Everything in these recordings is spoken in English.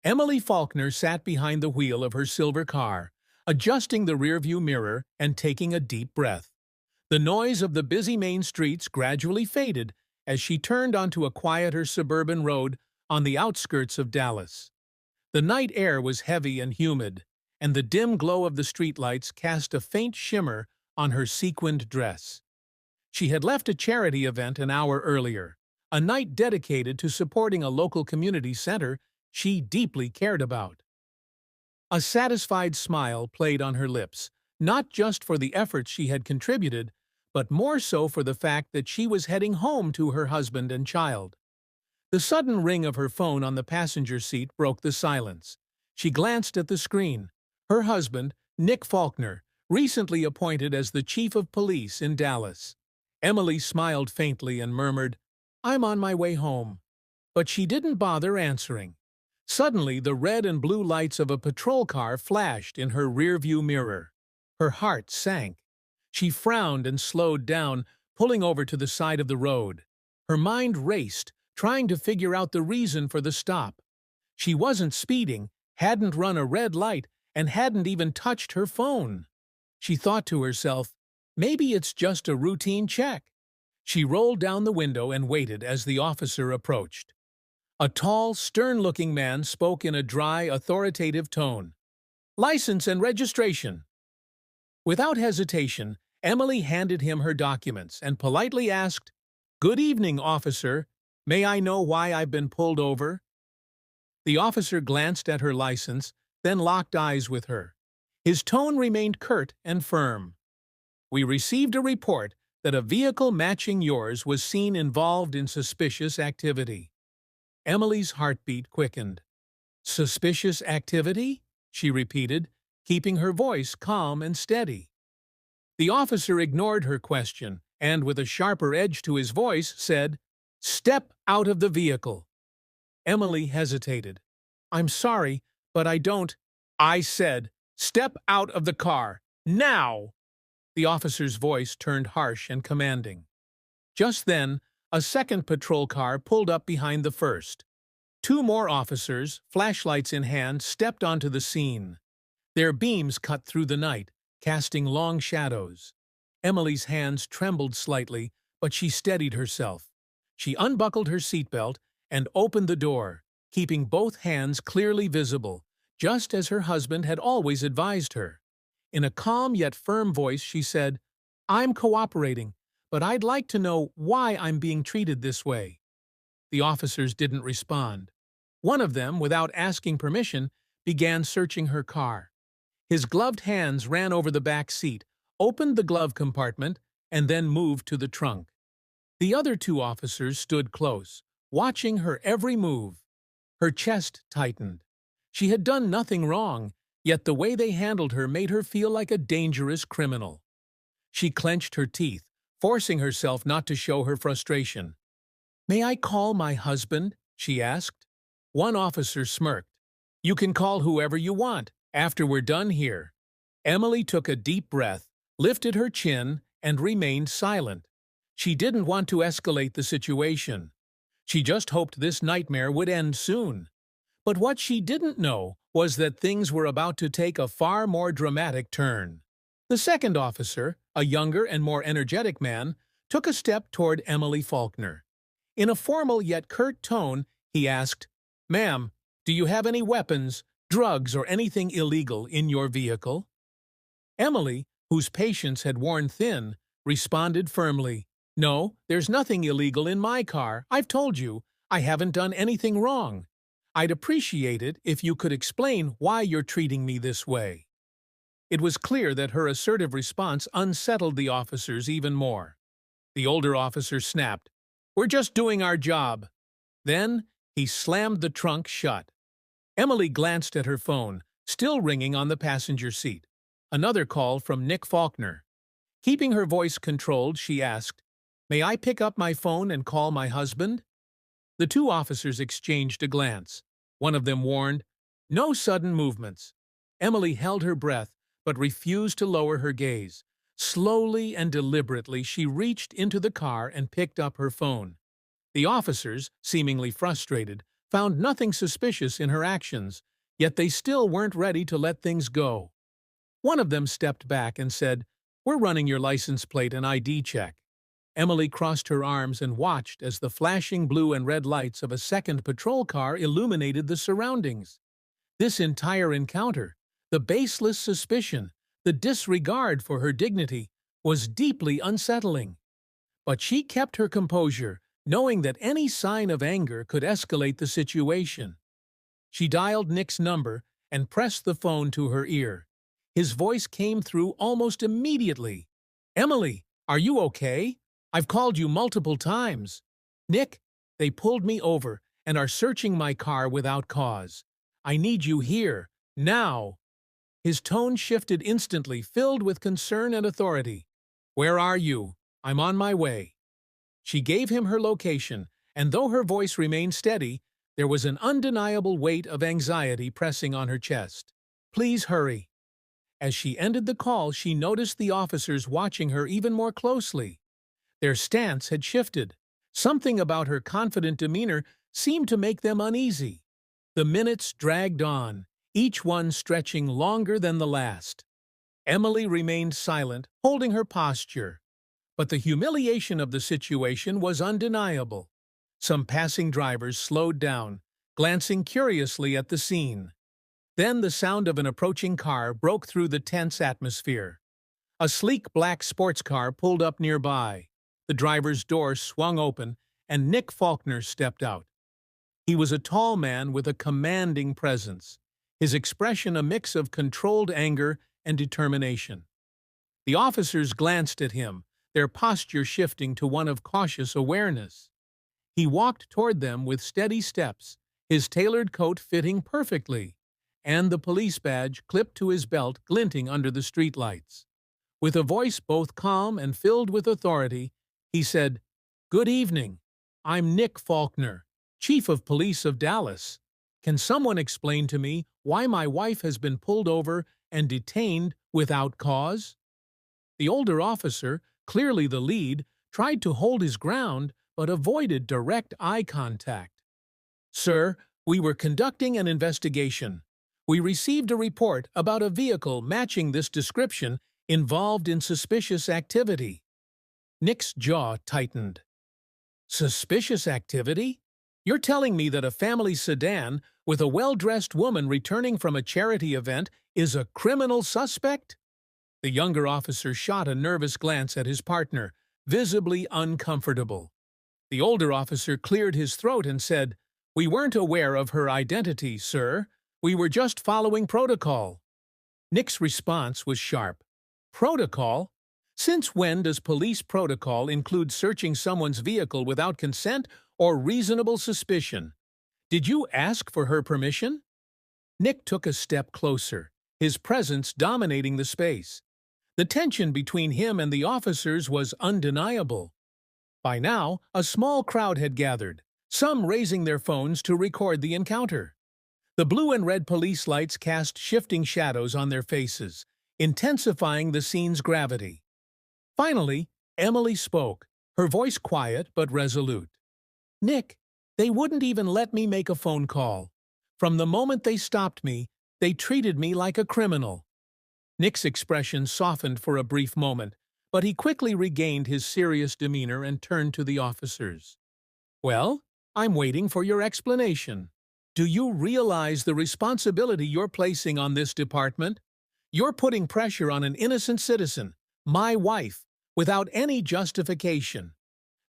Emily Faulkner sat behind the wheel of her silver car, adjusting the rearview mirror and taking a deep breath. The noise of the busy main streets gradually faded as she turned onto a quieter suburban road on the outskirts of Dallas. The night air was heavy and humid, and the dim glow of the streetlights cast a faint shimmer on her sequined dress. She had left a charity event an hour earlier, a night dedicated to supporting a local community center she deeply cared about. A satisfied smile played on her lips, not just for the efforts she had contributed, but more so for the fact that she was heading home to her husband and child. The sudden ring of her phone on the passenger seat broke the silence. She glanced at the screen. Her husband, Nick Faulkner, recently appointed as the chief of police in Dallas. Emily smiled faintly and murmured, "I'm on my way home." But she didn't bother answering. Suddenly, the red and blue lights of a patrol car flashed in her rearview mirror. Her heart sank. She frowned and slowed down, pulling over to the side of the road. Her mind raced, trying to figure out the reason for the stop. She wasn't speeding, hadn't run a red light, and hadn't even touched her phone. She thought to herself, maybe it's just a routine check. She rolled down the window and waited as the officer approached. A tall, stern-looking man spoke in a dry, authoritative tone. "License and registration." Without hesitation, Emily handed him her documents and politely asked, "Good evening, officer. May I know why I've been pulled over?" The officer glanced at her license, then locked eyes with her. His tone remained curt and firm. "We received a report that a vehicle matching yours was seen involved in suspicious activity." Emily's heartbeat quickened. "Suspicious activity?" she repeated, keeping her voice calm and steady. The officer ignored her question and, with a sharper edge to his voice, said, "Step out of the vehicle." Emily hesitated. "I'm sorry, but I don't—" "I said, step out of the car, now!" The officer's voice turned harsh and commanding. Just then, a second patrol car pulled up behind the first. Two more officers, flashlights in hand, stepped onto the scene. Their beams cut through the night, casting long shadows. Emily's hands trembled slightly, but she steadied herself. She unbuckled her seatbelt and opened the door, keeping both hands clearly visible, just as her husband had always advised her. In a calm yet firm voice, she said, "I'm cooperating, but I'd like to know why I'm being treated this way." The officers didn't respond. One of them, without asking permission, began searching her car. His gloved hands ran over the back seat, opened the glove compartment, and then moved to the trunk. The other two officers stood close, watching her every move. Her chest tightened. She had done nothing wrong, yet the way they handled her made her feel like a dangerous criminal. She clenched her teeth, forcing herself not to show her frustration. "May I call my husband?" she asked. One officer smirked. "You can call whoever you want, after we're done here." Emily took a deep breath, lifted her chin, and remained silent. She didn't want to escalate the situation. She just hoped this nightmare would end soon. But what she didn't know was that things were about to take a far more dramatic turn. The second officer, a younger and more energetic man, took a step toward Emily Faulkner. In a formal yet curt tone, he asked, "Ma'am, do you have any weapons, drugs, or anything illegal in your vehicle?" Emily, whose patience had worn thin, responded firmly, "No, there's nothing illegal in my car. I've told you, I haven't done anything wrong. I'd appreciate it if you could explain why you're treating me this way." It was clear that her assertive response unsettled the officers even more. The older officer snapped, "We're just doing our job." Then he slammed the trunk shut. Emily glanced at her phone, still ringing on the passenger seat. Another call from Nick Faulkner. Keeping her voice controlled, she asked, "May I pick up my phone and call my husband?" The two officers exchanged a glance. One of them warned, "No sudden movements." Emily held her breath, but refused to lower her gaze. Slowly and deliberately, she reached into the car and picked up her phone. The officers, seemingly frustrated, found nothing suspicious in her actions, yet they still weren't ready to let things go. One of them stepped back and said, "We're running your license plate and ID check." Emily crossed her arms and watched as the flashing blue and red lights of a second patrol car illuminated the surroundings. This entire encounter, the baseless suspicion, the disregard for her dignity, was deeply unsettling. But she kept her composure, knowing that any sign of anger could escalate the situation. She dialed Nick's number and pressed the phone to her ear. His voice came through almost immediately. "Emily, are you okay? I've called you multiple times." "Nick, they pulled me over and are searching my car without cause. I need you here, now." His tone shifted instantly, filled with concern and authority. "Where are you? I'm on my way." She gave him her location, and though her voice remained steady, there was an undeniable weight of anxiety pressing on her chest. "Please hurry." As she ended the call, she noticed the officers watching her even more closely. Their stance had shifted. Something about her confident demeanor seemed to make them uneasy. The minutes dragged on, each one stretching longer than the last. Emily remained silent, holding her posture. But the humiliation of the situation was undeniable. Some passing drivers slowed down, glancing curiously at the scene. Then the sound of an approaching car broke through the tense atmosphere. A sleek black sports car pulled up nearby. The driver's door swung open, and Nick Faulkner stepped out. He was a tall man with a commanding presence, his expression a mix of controlled anger and determination. The officers glanced at him, their posture shifting to one of cautious awareness. He walked toward them with steady steps, his tailored coat fitting perfectly, and the police badge clipped to his belt glinting under the streetlights. With a voice both calm and filled with authority, he said, "Good evening. I'm Nick Faulkner, Chief of Police of Dallas. Can someone explain to me why my wife has been pulled over and detained without cause?" The older officer, clearly the lead, tried to hold his ground but avoided direct eye contact. "Sir, we were conducting an investigation. We received a report about a vehicle matching this description involved in suspicious activity." Nick's jaw tightened. "Suspicious activity? You're telling me that a family sedan with a well-dressed woman returning from a charity event is a criminal suspect?" The younger officer shot a nervous glance at his partner, visibly uncomfortable. The older officer cleared his throat and said, "We weren't aware of her identity, sir. We were just following protocol." Nick's response was sharp. "Protocol? Since when does police protocol include searching someone's vehicle without consent or reasonable suspicion? Did you ask for her permission?" Nick took a step closer, his presence dominating the space. The tension between him and the officers was undeniable. By now, a small crowd had gathered, some raising their phones to record the encounter. The blue and red police lights cast shifting shadows on their faces, intensifying the scene's gravity. Finally, Emily spoke, her voice quiet but resolute. "Nick, they wouldn't even let me make a phone call. From the moment they stopped me, they treated me like a criminal." Nick's expression softened for a brief moment, but he quickly regained his serious demeanor and turned to the officers. "Well, I'm waiting for your explanation. Do you realize the responsibility you're placing on this department? You're putting pressure on an innocent citizen, my wife, without any justification.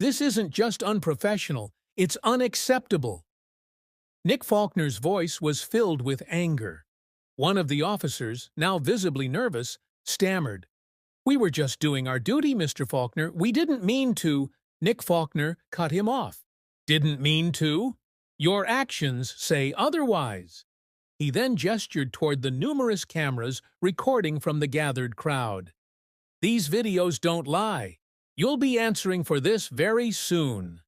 This isn't just unprofessional, it's unacceptable." Nick Faulkner's voice was filled with anger. One of the officers, now visibly nervous, stammered, "We were just doing our duty, Mr. Faulkner. We didn't mean to—" Nick Faulkner cut him off. "Didn't mean to? Your actions say otherwise." He then gestured toward the numerous cameras recording from the gathered crowd. "These videos don't lie. You'll be answering for this very soon."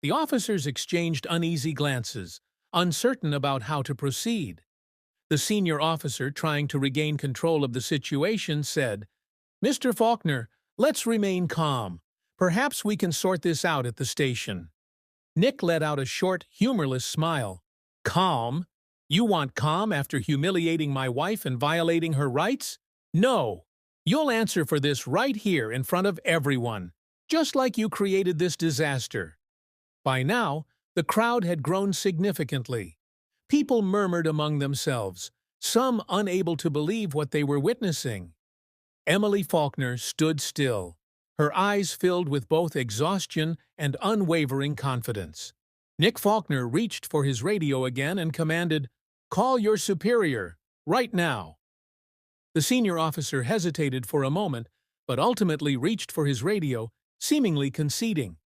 The officers exchanged uneasy glances, uncertain about how to proceed. The senior officer, trying to regain control of the situation, said, "Mr. Faulkner, let's remain calm. Perhaps we can sort this out at the station." Nick let out a short, humorless smile. Calm? You want calm after humiliating my wife and violating her rights? No. You'll answer for this right here in front of everyone, just like you created this disaster. By now, the crowd had grown significantly. People murmured among themselves, some unable to believe what they were witnessing. Emily Faulkner stood still, her eyes filled with both exhaustion and unwavering confidence. Nick Faulkner reached for his radio again and commanded, "Call your superior, right now." The senior officer hesitated for a moment, but ultimately reached for his radio, seemingly conceding.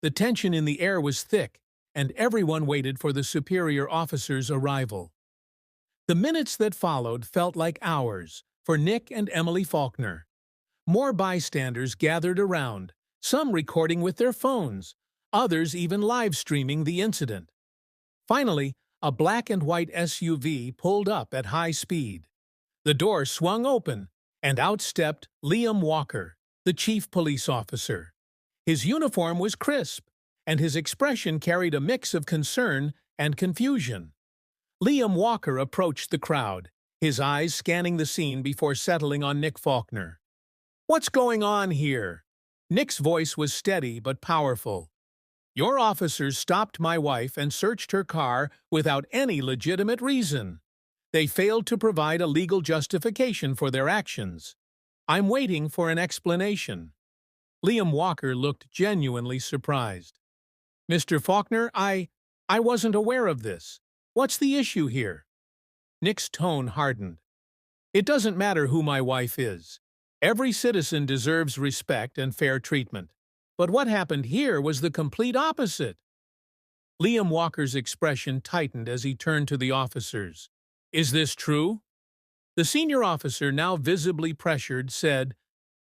The tension in the air was thick, and everyone waited for the superior officer's arrival. The minutes that followed felt like hours for Nick and Emily Faulkner. More bystanders gathered around, some recording with their phones, others even live-streaming the incident. Finally, a black and white SUV pulled up at high speed. The door swung open, and out stepped Liam Walker, the chief police officer. His uniform was crisp, and his expression carried a mix of concern and confusion. Liam Walker approached the crowd, his eyes scanning the scene before settling on Nick Faulkner. "What's going on here?" Nick's voice was steady but powerful. "Your officers stopped my wife and searched her car without any legitimate reason. They failed to provide a legal justification for their actions. I'm waiting for an explanation." Liam Walker looked genuinely surprised. "Mr. Faulkner, I wasn't aware of this. What's the issue here?" Nick's tone hardened. "It doesn't matter who my wife is. Every citizen deserves respect and fair treatment. But what happened here was the complete opposite." Liam Walker's expression tightened as he turned to the officers. "Is this true?" The senior officer, now visibly pressured, said,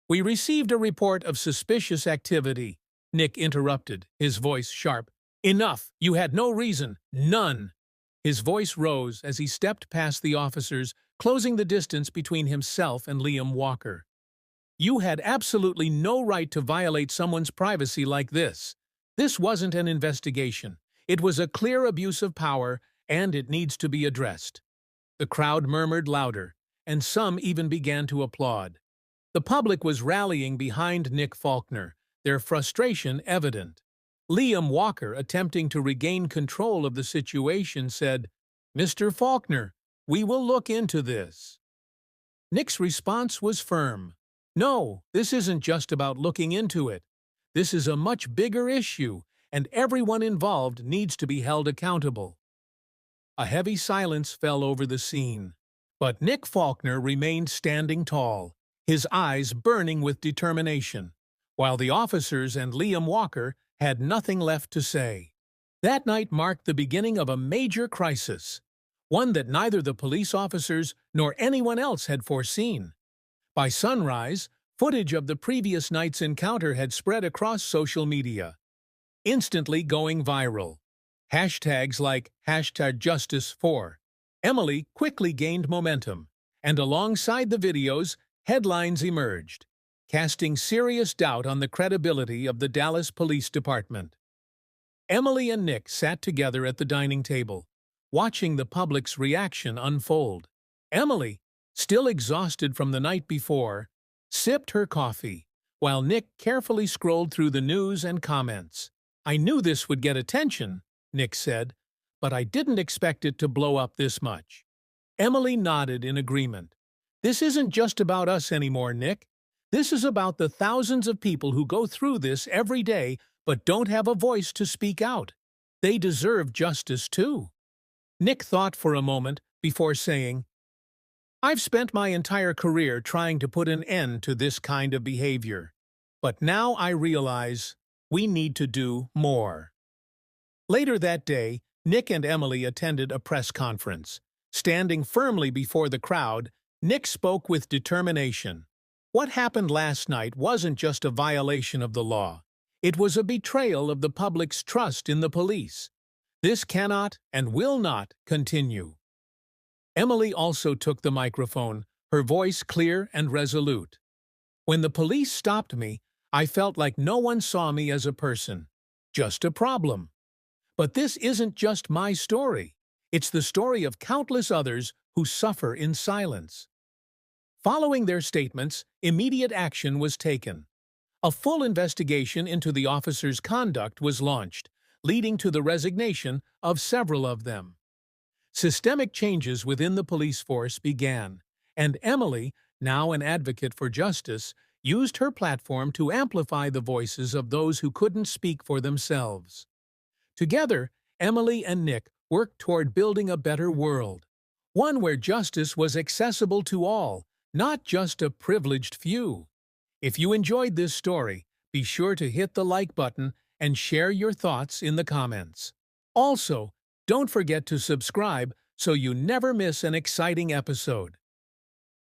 "We received a report of suspicious activity." Nick interrupted, his voice sharp. "Enough! You had no reason. None!" His voice rose as he stepped past the officers, closing the distance between himself and Liam Walker. "You had absolutely no right to violate someone's privacy like this. This wasn't an investigation. It was a clear abuse of power, and it needs to be addressed." The crowd murmured louder, and some even began to applaud. The public was rallying behind Nick Faulkner, their frustration evident. Liam Walker, attempting to regain control of the situation, said, "Mr. Faulkner, we will look into this." Nick's response was firm. "No, this isn't just about looking into it. This is a much bigger issue, and everyone involved needs to be held accountable." A heavy silence fell over the scene, but Nick Faulkner remained standing tall, his eyes burning with determination, while the officers and Liam Walker had nothing left to say. That night marked the beginning of a major crisis, one that neither the police officers nor anyone else had foreseen. By sunrise, footage of the previous night's encounter had spread across social media, instantly going viral. Hashtags like #Justice4 Emily quickly gained momentum, and alongside the videos, headlines emerged, casting serious doubt on the credibility of the Dallas Police Department. Emily and Nick sat together at the dining table, watching the public's reaction unfold. Emily, still exhausted from the night before, sipped her coffee, while Nick carefully scrolled through the news and comments. "I knew this would get attention," Nick said, "but I didn't expect it to blow up this much." Emily nodded in agreement. "This isn't just about us anymore, Nick. This is about the thousands of people who go through this every day but don't have a voice to speak out. They deserve justice too." Nick thought for a moment before saying, "I've spent my entire career trying to put an end to this kind of behavior, but now I realize we need to do more." Later that day, Nick and Emily attended a press conference. Standing firmly before the crowd, Nick spoke with determination. What happened last night wasn't just a violation of the law. It was a betrayal of the public's trust in the police. This cannot and will not continue. Emily also took the microphone, her voice clear and resolute. "When the police stopped me, I felt like no one saw me as a person, just a problem. But this isn't just my story. It's the story of countless others who suffer in silence. Following their statements, immediate action was taken. A full investigation into the officers' conduct was launched, leading to the resignation of several of them. Systemic changes within the police force began, and Emily, now an advocate for justice, used her platform to amplify the voices of those who couldn't speak for themselves. Together, Emily and Nick worked toward building a better world, one where justice was accessible to all, not just a privileged few. If you enjoyed this story, be sure to hit the like button and share your thoughts in the comments. Also, don't forget to subscribe so you never miss an exciting episode.